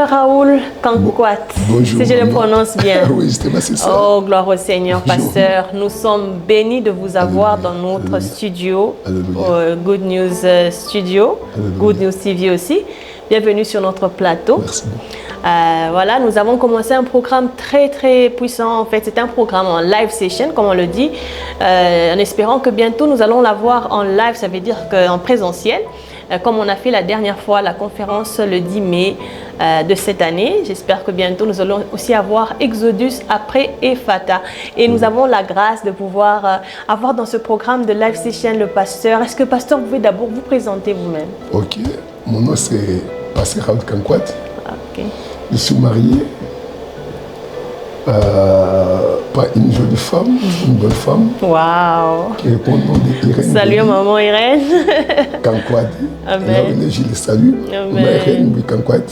Pasteur Raoul Kankwat, Bonjour. si je le prononce bien. Oui, c'est ça. Oh, gloire au Seigneur, Bonjour. Pasteur. Nous sommes bénis de vous avoir Alléluia. dans notre Alléluia. studio, Alléluia. Good News Studio, Alléluia. Good News TV aussi. Bienvenue sur notre plateau. Merci beaucoup. Voilà, nous avons commencé un programme très très puissant. En fait, c'est un programme en live session, comme on le dit, en espérant que bientôt nous allons l'avoir en live, ça veut dire qu'en présentiel, comme on a fait la dernière fois la conférence le 10 mai de cette année. J'espère que bientôt nous allons aussi avoir Exodus après Ephata. Et nous avons la grâce de pouvoir avoir dans ce programme de live session le pasteur. Est-ce que pasteur, vous pouvez d'abord vous présenter vous-même? Ok, mon nom c'est Pasteur Raoul Kankwat. Ok. Je suis marié, pas une jolie femme, une bonne femme, Waouh! qui répond au nom d'Irène. Salut maman Irène. Kankwat. Amen. Et là, je les salue. Amen. Irène, oui, Kankwat.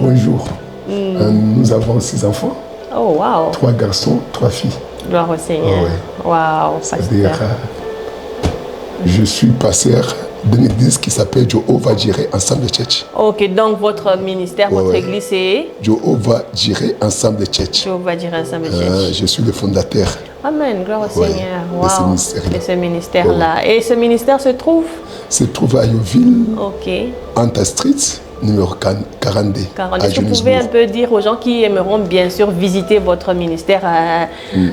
Bonjour. Nous avons 6 enfants, Oh wow! 3 garçons, 3 filles. Gloire au Seigneur. Ouais. Waouh, C'est-à-dire, pasteur. je suis pasteur d'une église qui s'appelle Jehovah Jireh Ensemble Church. Ok, donc votre ministère, votre ouais. église, c'est Jehovah Jireh Ensemble Church. Je vais dire ensemble. Church. Je suis le fondateur. Amen, gloire au Ouais, Seigneur. de ce Wow. ministère-là. De ce ministère-là. Et ce ministère se trouve? Se trouve à Ayoville, Ok. Anta Street, numéro 42, à Est-ce que vous pouvez un Johannesburg. peu dire aux gens qui aimeront bien sûr visiter votre ministère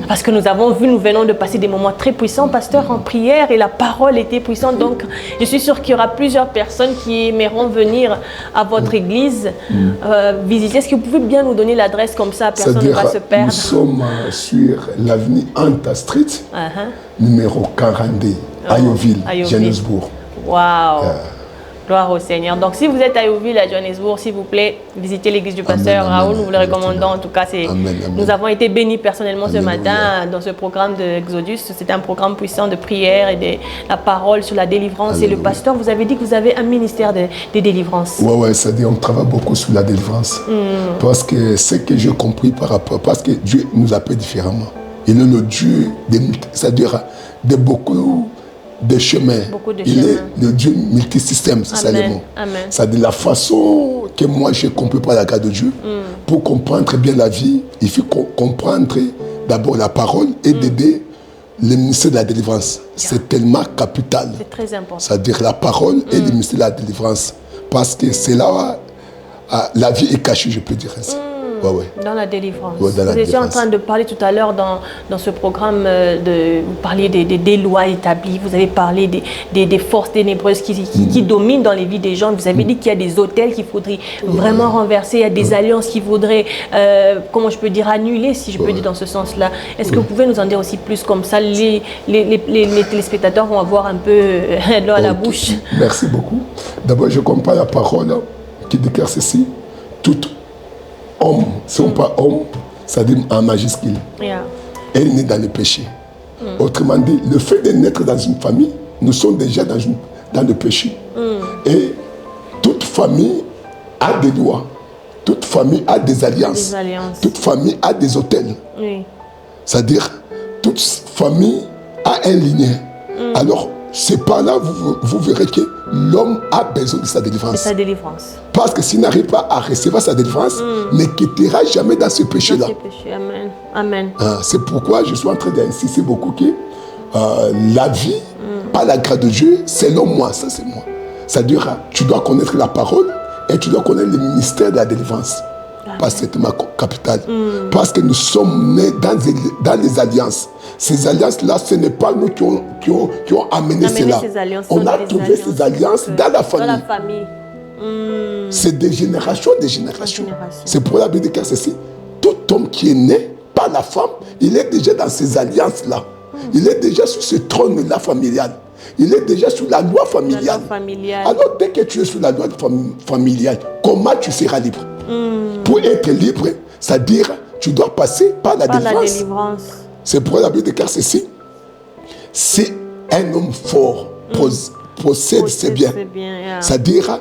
parce que nous avons vu, nous venons de passer des moments très puissants, pasteur, en prière, et la parole était puissante. Donc, je suis sûre qu'il y aura plusieurs personnes qui aimeront venir à votre église visiter. Est-ce que vous pouvez bien nous donner l'adresse comme ça, personne ne C'est-à-dire, va se perdre? nous sommes sur l'avenue Anta Street, numéro 42, Ayoville, Johannesburg. Waouh! Gloire au Seigneur. Donc, si vous êtes à Ayoville, à Johannesburg, s'il vous plaît, visitez l'église du pasteur Amen, Raoul. amen, Nous vous le recommandons. exactement. En tout cas, Amen, amen. nous avons été bénis personnellement ce Alléluia. matin dans ce programme de Exodus. C'est un programme puissant de prière et de la parole sur la délivrance. Et le Alléluia. pasteur, vous avez dit que vous avez un ministère de délivrance. Ouais, c'est-à-dire on travaille beaucoup sur la délivrance. Parce que ce que j'ai compris par rapport, parce que Dieu nous appelle différemment. Il est le Dieu, c'est-à-dire de beaucoup de chemins. Beaucoup de Il chemins. est le Dieu multisystème, c'est ça le Amen, mot. amen. C'est-à-dire la façon que moi j'ai compris par la grâce de Dieu, pour comprendre très bien la vie, il faut comprendre d'abord la parole et d'aider le ministère de la délivrance. C'est tellement capital. C'est très important. C'est-à-dire la parole et le ministère de la délivrance. Parce que c'est là la vie est cachée, je peux dire ainsi. Ouais. Dans la délivrance. Ouais, dans la Vous étiez en délivrance. train de parler tout à l'heure dans ce programme, vous parliez des lois établies, vous avez parlé des forces ténébreuses qui dominent dans les vies des gens. Vous avez dit qu'il y a des autels qu'il faudrait vraiment renverser, il y a des alliances qu'il faudrait, comment je peux dire, annuler, si je peux dire dans ce sens-là. Est-ce que vous pouvez nous en dire aussi plus comme ça? Les téléspectateurs vont avoir un peu l'eau à la bouche. Merci beaucoup. D'abord, je comprends la parole qui déclare ceci. Tout homme, si on parle homme, ça dit en majuscule. Yeah. Elle est née dans le péché. Autrement dit, le fait de naître dans une famille, nous sommes déjà dans le péché. Et toute famille a des lois. Toute famille a des alliances. Des alliances. Toute famille a des hôtels. Oui. C'est-à-dire, toute famille a un lien. Alors, c'est par là vous verrez que l'homme a besoin de sa délivrance. C'est sa délivrance. Parce que s'il n'arrive pas à recevoir sa délivrance, ne quittera jamais dans ce péché-là. Dans ces péchés. Amen. Amen. C'est pourquoi je suis en train d'insister beaucoup que la vie, par la grâce de Dieu, selon moi, ça c'est moi. C'est-à-dire, tu dois connaître la parole et tu dois connaître le ministère de la délivrance. Parce que c'est ma capitale. Parce que nous sommes nés dans les alliances. Ces alliances-là, ce n'est pas nous qui ont amené cela. On a trouvé ces alliances dans la famille. Dans la famille. C'est des générations, des générations. C'est pour la Bible que c'est ceci. Tout homme qui est né par la femme, il est déjà dans ces alliances-là. Il est déjà sur ce trône-là familial. Il est déjà sous la loi familiale. Alors, dès que tu es sous la loi familiale, comment tu seras libre? Pour être libre, c'est-à-dire, tu dois passer par la délivrance. C'est pour la Bible déclare ceci. Si un homme fort possède ses biens, c'est-à-dire,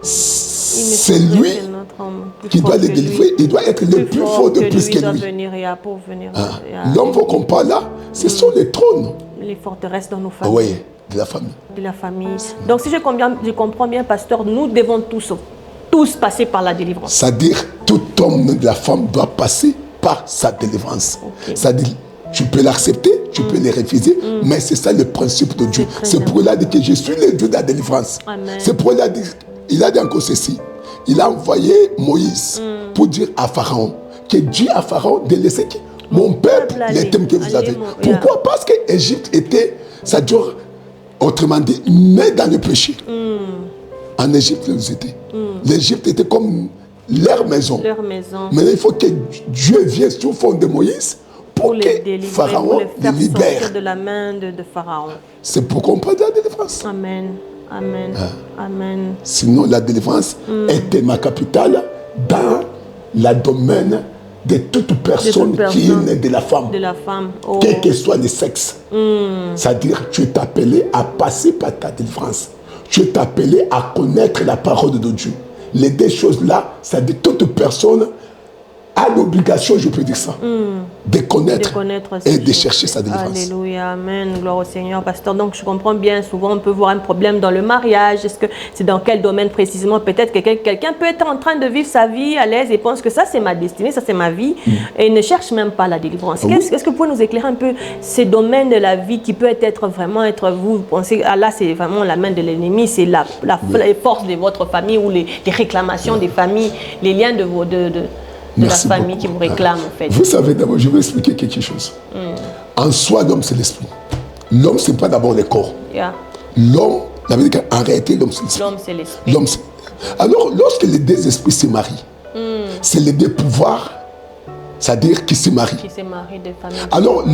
c'est lui qui doit les délivrer. Il doit être le plus fort de plus que lui. L'homme qu'on parle là, ce sont les trônes. Les forteresses dans nos familles. Oui, de la famille. De la famille. Donc, si je comprends bien, pasteur, nous devons tous tous passer par la délivrance. C'est-à-dire, tout homme de la femme doit passer par sa délivrance. Okay. C'est-à-dire, tu peux l'accepter, tu peux les refuser, mais c'est ça le principe de Dieu. C'est pour il dit que je suis le Dieu de la délivrance. C'est pour il a dit encore ceci. Il a envoyé Moïse pour dire à Pharaon que Dieu à Pharaon de laisser mon peuple, les thèmes que vous avez. Pourquoi? Parce que l'Égypte était, ça dure, autrement dit, mais dans le péché. En Égypte, l'Égypte était comme leur maison. Mais il faut que Dieu vienne sous forme de Moïse pour que Pharaon les libère de la main de Pharaon. C'est pour comprendre la délivrance. Amen. Amen. Amen. Sinon, la délivrance était ma capitale dans le domaine de toute personne qui est née de la femme. Oh. Quel que soit le sexe. C'est-à-dire, tu es appelé à passer par ta délivrance. Tu es appelé à connaître la parole de Dieu. Les deux choses-là, c'est-à-dire toute personne a l'obligation, je peux dire ça, de connaître et de chercher sa délivrance. Alléluia, amen, gloire au Seigneur, pasteur. Donc je comprends bien, souvent on peut voir un problème dans le mariage. Est-ce que c'est dans quel domaine précisément? Peut-être que quelqu'un peut être en train de vivre sa vie à l'aise et pense que ça c'est ma destinée, ça c'est ma vie, et ne cherche même pas la délivrance. Est-ce que vous pouvez nous éclairer un peu ces domaines de la vie qui peut être vraiment vous pensez, ah là c'est vraiment la main de l'ennemi, c'est les forces de votre famille ou les réclamations des familles, les liens de la famille qui vous réclame en fait. Vous savez d'abord, je vais expliquer quelque chose. En soi, l'homme c'est l'esprit. L'homme c'est pas d'abord le corps. L'homme, la vérité, en réalité, l'homme c'est l'esprit. Alors, lorsque les deux esprits se marient, c'est les deux pouvoirs, c'est-à-dire qui se marient. Alors,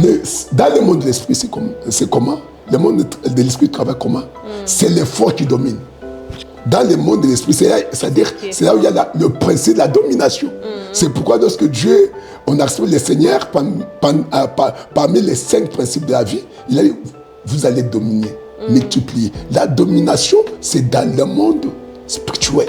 dans le monde de l'esprit, c'est comment? Le monde de l'esprit travaille comment? C'est l'effort qui domine. Dans le monde de l'esprit, c'est-à-dire c'est là où il y a le principe de la domination. C'est pourquoi lorsque Dieu, on a reçu le Seigneur parmi les 5 principes de la vie, il a dit, vous allez dominer, multiplier. La domination, c'est dans le monde spirituel.